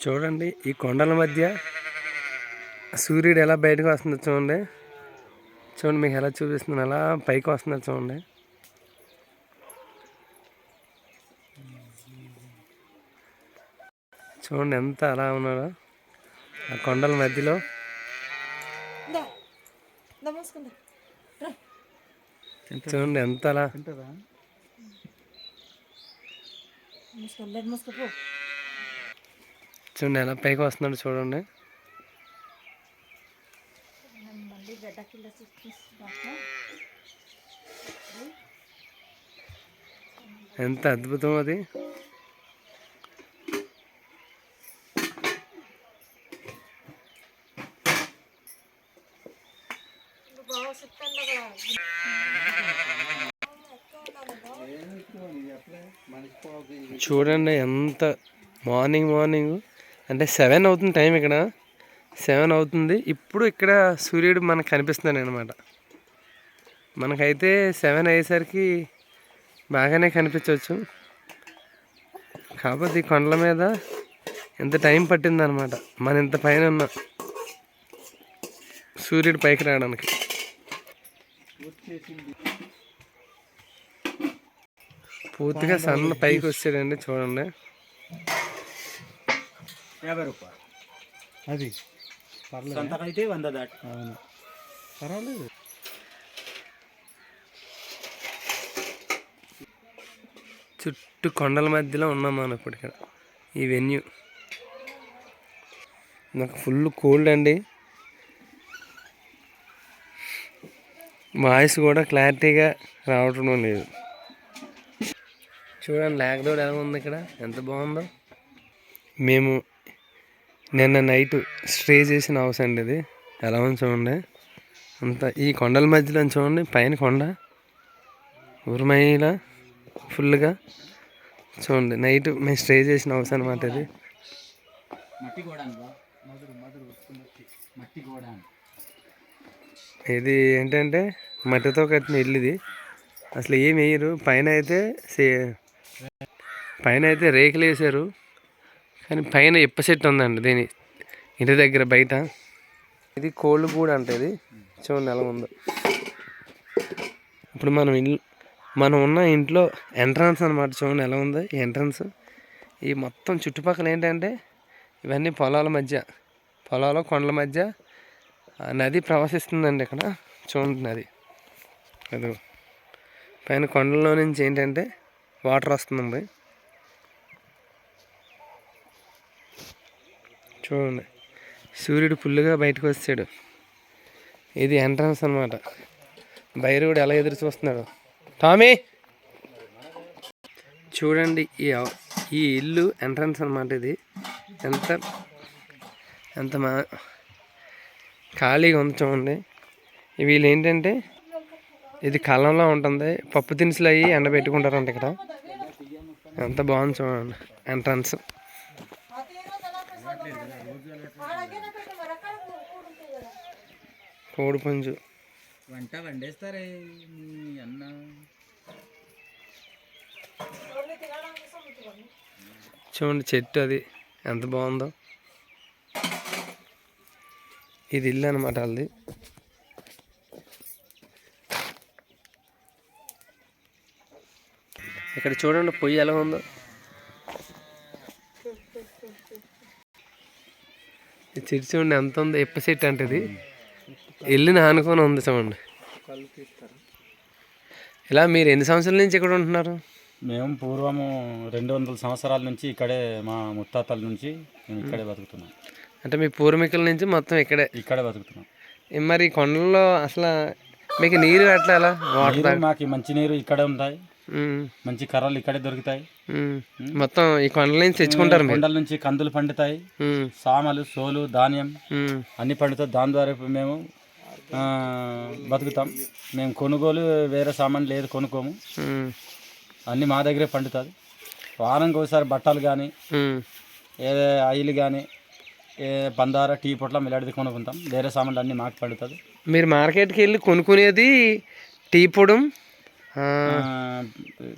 చూడండి ఈ కొండల మధ్య సూర్యుడు ఎలా బయటకు వస్తుందో చూడండి. చూడండి మీకు ఎలా చూపిస్తుంది, ఎలా పైకి వస్తుందో చూడండి. చూడండి ఎంత అలా ఉన్నాడో ఆ కొండల మధ్యలో. చూడండి ఎంత అలా చూడండి ఎలా పైకి వస్తున్నాడు చూడండి. ఎంత అద్భుతం అది. చూడండి ఎంత మార్నింగ్ అంటే 7 అవుతుంది టైం. ఇక్కడ 7 అవుతుంది. ఇప్పుడు ఇక్కడ సూర్యుడు మనకు కనిపిస్తున్నాడు అనమాట. మనకైతే 7 అయ్యేసరికి బాగానే కనిపించవచ్చు. కాకపోతే ఈ కొండల మీద ఎంత టైం పట్టిందనమాట. మన ఇంత పైన ఉన్న సూర్యుడు పైకి రావడానికి. పూర్తిగా సన్న పైకి వచ్చాడండి చూడండి. 50 రూపాయలు అది అయితే 100 దాటి. అవును పర్వాలేదు. చుట్టూ కొండల మధ్యలో ఉన్నాం మనం ఇప్పుడు ఇక్కడ ఈ వెన్యూ. నాకు ఫుల్ కోల్డ్ అండి. వాయిస్ కూడా క్లారిటీగా రావటం లేదు. చూడండి లేక్ రోడ్ ఎలా ఉంది ఇక్కడ, ఎంత బాగుందో. మేము నిన్న నైట్ స్టే చేసిన హౌస్ అండి ఇది. ఎలా ఉంది చూడండి. అంత ఈ కొండల మధ్యలో చూడండి, పైన కొండ ఊరమయ్యేలా ఫుల్గా చూడండి. నైట్ మేము స్టే చేసిన హౌస్ అనమాట ఇది. ఇది ఏంటంటే మట్టితో కట్టిన ఇల్లు ఇది. అసలు ఏం వేయరు. పైన అయితే రేకులు వేసారు, కానీ పైన ఇప్ప చెట్టు ఉందండి దీని ఇంటి దగ్గర బయట. ఇది కోళ్ళు కూడా అంటే ఇది చూడండి ఎలా ఉందో. ఇప్పుడు మనం ఉన్న ఇంట్లో ఎంట్రన్స్ అనమాట. చూడండి ఎలా ఉందో ఈ ఎంట్రన్స్. ఈ మొత్తం చుట్టుపక్కల ఏంటంటే ఇవన్నీ పొలాల కొండల మధ్య నది ప్రవహిస్తుందండి ఇక్కడ. చూడండి నది అది పైన కొండల్లో నుంచి ఏంటంటే వాటర్ వస్తుందండి. చూడండి సూర్యుడు ఫుల్గా బయటకు వచ్చాడు. ఇది ఎంట్రన్స్ అనమాట. భైరవుడు ఎలా ఎదురు చూస్తున్నాడు. టామీ చూడండి ఈ ఇల్లు ఎంట్రన్స్ అనమాట. ఇది ఎంత ఖాళీగా ఉంది చూడండి. వీళ్ళు ఏంటంటే ఇది కళ్ళంలో ఉంటుంది. పప్పు దినుసులు అవి ఎండబెట్టుకుంటారంట ఇక్కడ. ఎంత బాగుంది చూడండి ఎంట్రన్స్. కోడి పుంజు వంట వండేస్తారే అన్న. చూడండి చెట్టు అది ఎంత బాగుందో. ఇది ఇల్లు అనమాట వాళ్ళది. ఇక్కడ చూడండి పొయ్యి ఎలా ఉందో. ఈ చెట్టు చూడండి ఎంత ఉందో. ఇప్ప చెట్టు అంటే ఇది ఇల్లుని ఆనుకొని ఉంది చూడండి. ఇలా మీరు ఎన్ని సంవత్సరాల నుంచి ఇక్కడ ఉంటున్నారు? మేము పూర్వము 200 సంవత్సరాల నుంచి ఇక్కడే, మా ముత్తాతల నుంచి మేము ఇక్కడే బతుకుతున్నాం. అంటే మీ పూర్వీకుల నుంచి మొత్తం ఇక్కడే బతుకుతున్నాం. మరి కొండల్లో అసలు మీకు నీరు అట్లా ఎలా? వాటర్ మాకు మంచి నీరు ఇక్కడే ఉంటాయి. మంచి కర్రలు ఇక్కడే దొరుకుతాయి. మొత్తం ఈ కొండల నుంచి తెచ్చుకుంటారు. కొండల నుంచి కందులు పండుతాయి, సామలు, సోలు, ధాన్యం అన్ని పండుతాయి. దాని ద్వారా మేము బతుకుతాం. మేము కొనుగోలు వేరే సామాన్ లేదు, కొనుక్కోము. అన్నీ మా దగ్గరే పండుతుంది. వారానికి ఒకసారి బట్టలు కానీ ఆయిల్ కానీ పందార టీ పొట్ల మిలాడిది కొనుక్కుంటాం. వేరే సామాన్లు అన్నీ మాకు పండుతుంది. మీరు మార్కెట్కి వెళ్ళి కొనుక్కునేది టీ పొడి,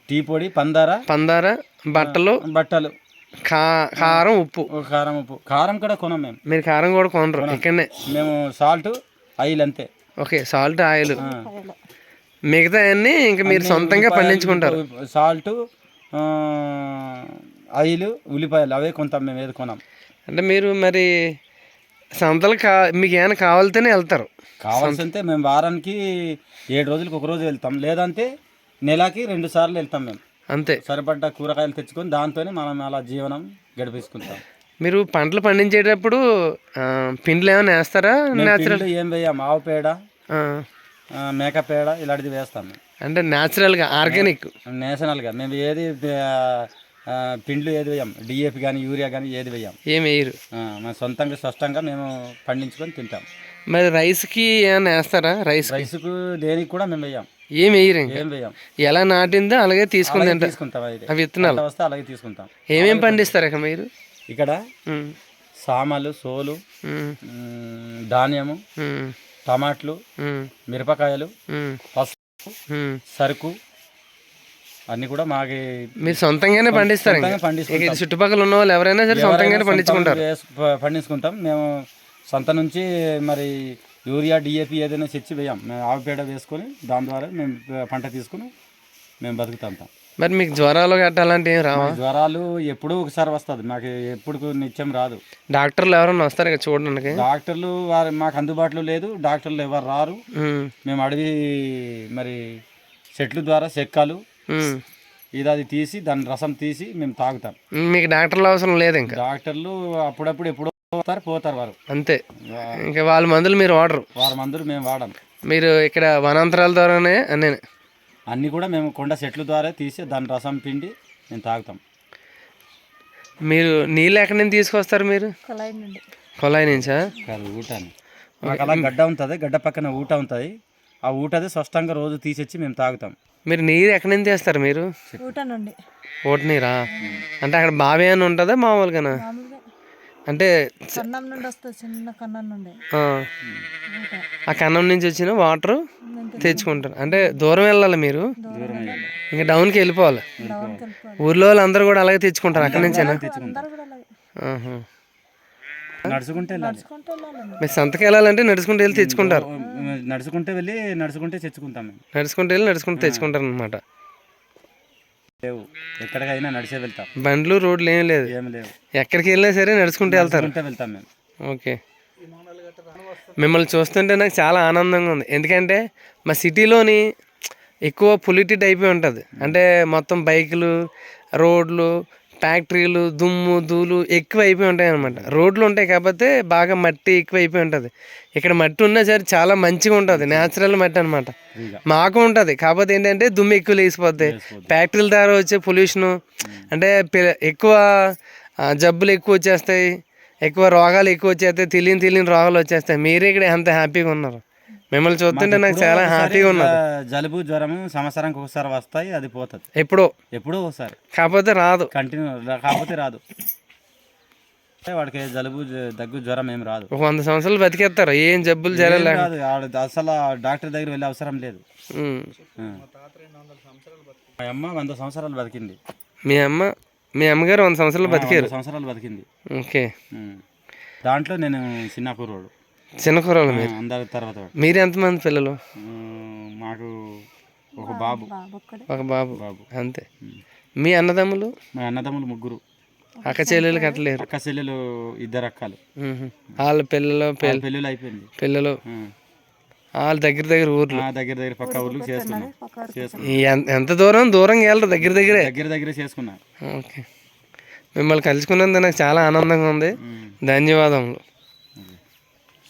టీ పొడి, పందార బట్టలు కారం ఉప్పు. కారం ఉప్పు, కారం కూడా కొనం మేము. మీరు కారం కూడా కొనరు ఇక్కడనే? మేము సాల్ట్ ఆయిల్ అంతే. ఓకే, సాల్ట్ ఆయిల్, మిగతా అన్నీ ఇంకా మీరు సొంతంగా పండించుకుంటారు. సాల్ట్, ఆయిల్, ఉల్లిపాయలు అవే కొంటాం మేము, ఏది కొనాం. అంటే మీరు మరి సంతలు మీకు ఏమైనా కావాలితేనే వెళ్తారు? కావాల్సింటే మేము వారానికి 7 రోజులకు ఒక రోజు వెళ్తాం, లేదంటే నెలకి 2 సార్లు వెళ్తాం మేము. అంతే, సరిపడ్డ కూరగాయలు తెచ్చుకొని దాంతోనే మనం అలా జీవనం గడిపించుకుంటాం. మీరు పంటలు పండించేటప్పుడు పిండిలు ఏమైనా వేస్తారా? న్యాచురల్ ఏం వేయం, ఆవు పేడ, మేక పేడ ఇలాంటిది వేస్తాం. అంటే న్యాచురల్గా ఆర్గానిక్ నేషనల్గా మేము ఏది పిండ్లు ఏది వేయం, డిఏపి కానీ యూరియా కానీ ఏది వేయం, ఏమి వేయరు. మన సొంతంగా స్పష్టంగా మేము పండించుకొని తింటాం. మరి రైస్కి ఏమైనా వేస్తారా? రైస్కు దేనికి కూడా మేము వేయం, ఏం వేయరు, ఏం వేయం. ఎలా నాటిందో అలాగే తీసుకుంటాం. అవి విత్తనాలు వస్తే అలాగే తీసుకుంటాం. ఏమేమి పండిస్తారు ఇక మీరు ఇక్కడ? సామలు, సోలు, ధాన్యము, టమాట్లు, మిరపకాయలు, పసుపు, సరుకు అన్ని కూడా మాకి మీరు సొంతంగానే పండిస్తారు? చుట్టుపక్కల ఉన్న వాళ్ళు ఎవరైనా సరే సొంతంగానే పండించుకుంటాం మేము. సంత నుంచి మరి యూరియా, డిఏపి ఏదైనా తెచ్చి వేయం. మేము ఆవు పేడ వేసుకొని దాని ద్వారా మేము పంట తీసుకుని మేము బతుకుతాం. మరి మీకు జ్వరాలు గట్ట అలాంటివి ఏం రావా? జ్వరాలు ఎప్పుడూ ఒకసారి వస్తుంది, మాకు ఎప్పుడు నిత్యం రాదు. డాక్టర్లు ఎవరన్నా వస్తారు ఇక చూడడానికి? డాక్టర్లు మాకు అందుబాటులో లేదు, డాక్టర్లు ఎవరు రారు. మేము అడవి మరి చెట్ల ద్వారా చెక్కలు ఇది తీసి దాని రసం తీసి మేము తాగుతాం. మీకు డాక్టర్లు అవసరం లేదు? ఇంకా డాక్టర్లు అప్పుడప్పుడు ఎప్పుడో పోతారు వారు, అంతే. ఇంకా వాళ్ళ మందులు మీరు వాడరు? వారి మందులు మేము వాడం. మీరు ఇక్కడ వనాంతరాల ద్వారానే అన్నీ కూడా మేము కొండ చెట్ల ద్వారా తీసి దాని రసం పిండి మేము తాగుతాం. మీరు నీళ్ళు ఎక్కడి నుంచి తీసుకొస్తారు? మీరు కొలాయి నుంచా? ఊటాన్ని మాకు అలా గడ్డ ఉంటుంది, గడ్డ పక్కన ఊట ఉంటుంది, ఆ ఊటది స్పష్టంగా రోజు తీసొచ్చి మేము తాగుతాం. మీరు నీరు ఎక్కడి నుంచి తెస్తారు? మీరు ఊట నీరా? అంటే అక్కడ బావి అని ఉంటుందా మామూలుగానా? అంటే ఆ కన్నం నుంచి వచ్చిన వాటర్ తెచ్చుకుంటారు. అంటే దూరం వెళ్ళాలి మీరు, ఇంకా డౌన్కి వెళ్ళిపోవాలి. ఊర్లో వాళ్ళు అందరూ కూడా అలాగే తెచ్చుకుంటారు అక్కడి నుంచేనా? నడుచుకుంటే మీరు సంతకి వెళ్ళాలంటే నడుచుకుంటూ వెళ్ళి తెచ్చుకుంటారు? నడుచుకుంటే తెచ్చుకుంటాం. నడుచుకుంటూ వెళ్ళి నడుచుకుంటూ తెచ్చుకుంటారు అనమాట. లేవు, ఎక్కడికైనా నడిచే వెళ్తాం. బండ్లు రోడ్లు ఏం లేదు? ఎక్కడికి వెళ్ళినా సరే నడుచుకుంటూ వెళ్తాం మేము. ఓకే, మిమ్మల్ని చూస్తుంటే నాకు చాలా ఆనందంగా ఉంది. ఎందుకంటే మా సిటీలోని ఎక్కువ పొల్యూటెడ్ అయిపోయి ఉంటుంది. అంటే మొత్తం బైకులు, రోడ్లు, ఫ్యాక్టరీలు, దుమ్ము ధూళి ఎక్కువ అయిపోయి ఉంటాయి అనమాట. రోడ్లు ఉంటాయి కాకపోతే బాగా మట్టి ఎక్కువ అయిపోయి ఉంటుంది. ఇక్కడ మట్టి ఉన్నా సరే చాలా మంచిగా ఉంటుంది, న్యాచురల్ మట్టి అనమాట. మాకు ఉంటుంది కాకపోతే ఏంటంటే దుమ్ము ఎక్కువ లేచిపోద్ది, ఫ్యాక్టరీల ద్వారా వచ్చే పొల్యూషను, అంటే ఎక్కువ జబ్బులు ఎక్కువ వచ్చేస్తాయి, ఎక్కువ రోగాలు ఎక్కువ వచ్చేస్తాయి, తెలియని రోగాలు వచ్చేస్తాయి. మీరే ఇక్కడ ఎంత హ్యాపీగా ఉన్నారు. మిమ్మల్ని చూస్తుంటే నాకు చాలా హ్యాపీగా ఉన్నది. జలుబు, జ్వరం సంవత్సరానికి ఒకసారి వస్తాయి, అది పోతుంది ఎప్పుడో ఒకసారి, కాకపోతే రాదు, కంటిన్యూ కాకపోతే రాదు. వాడికి జలుబు, దగ్గు, జ్వరం ఏం రాదు. 100 సంవత్సరాలు బతికేస్తారు, ఏం జబ్బులు జరగలేదు. అసలు డాక్టర్ దగ్గర వెళ్ళే అవసరం లేదు. మా అమ్మ 100 సంవత్సరాలు బతికింది. మీ అమ్మగారు 100 సంవత్సరాలు బతికారు? 100 సంవత్సరాలు బతికింది. ఓకే, దాంట్లో నేను చిన్న కుర్రోడు. చిన్న కుర్రోడు మీరు? అందరి తర్వాత. మీరు ఎంతమంది పిల్లలు? మాకు ఒక బాబు. ఒక బాబు అంతే. మీ అన్నదమ్ములు? మా అన్నదమ్ములు 3. అక్క చెల్లెలు కట్టలేరు? అక్క చెల్లెలు 2 అక్కలు. వాళ్ళ పెళ్ళిళ్ళు అయిపోయింది. పిల్లలు వాళ్ళు దగ్గర ఊర్లు, దగ్గర పక్క ఊర్లు చేసుకున్నాం. ఎంత దూరం వెళ్ళరు, దగ్గరే చేసుకున్నారు. ఓకే, మిమ్మల్ని కలుసుకున్నందుకు నాకు చాలా ఆనందంగా ఉంది. ధన్యవాదములు.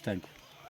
Thank you.